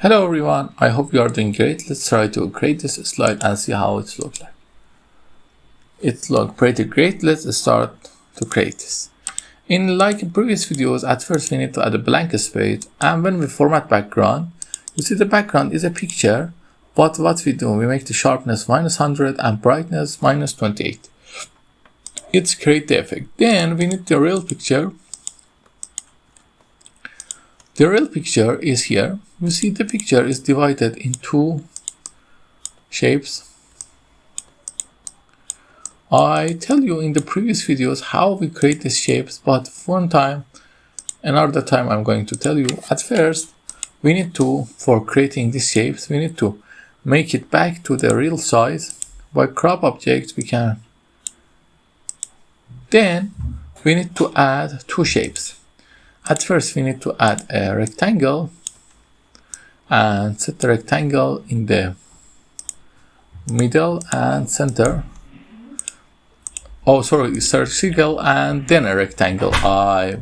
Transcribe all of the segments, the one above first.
Hello everyone, I hope you are doing great. Let's try to create this slide and see how it looks like. It looks pretty great. Let's start to create this. In previous videos, at first we need to add a blank space, and when we format background, you see the background is a picture, but what we do, we make the sharpness -100 and brightness -28. It's create the effect. Then we need the real picture. The real picture is here. You see the picture is divided in two shapes. I tell you in the previous videos how we create these shapes, but another time I'm going to tell you. At first, we need to, for creating these shapes, we need to make it back to the real size. By crop object, we can. Then we need to add two shapes. At first, we need to add a rectangle and set the rectangle in the middle and center. Oh, sorry, circle and then a rectangle. I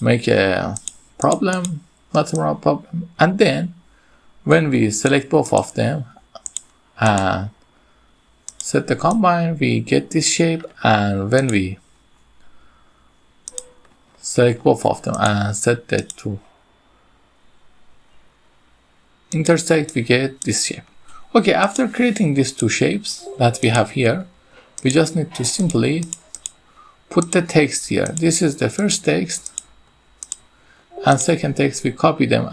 make a problem, not a problem. And then when we select both of them and set the combine, we get this shape. And when we select both of them and set that to intersect, we get this shape. Okay, after creating these two shapes that we have here, we just need to simply put the text here. This is the first text, and second text, we copy them.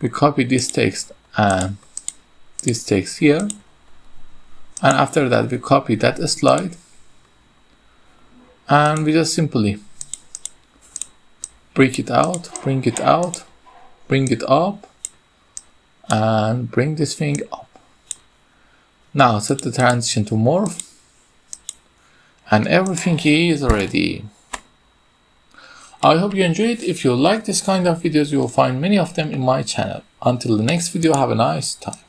We copy this text and this text here, and after that we copy that slide, and we just simply bring it out, bring it out, bring it up, and bring this thing up. Now set the transition to morph, and everything is ready. I hope you enjoyed. If you like this kind of videos, you will find many of them in my channel. Until the next video, have a nice time.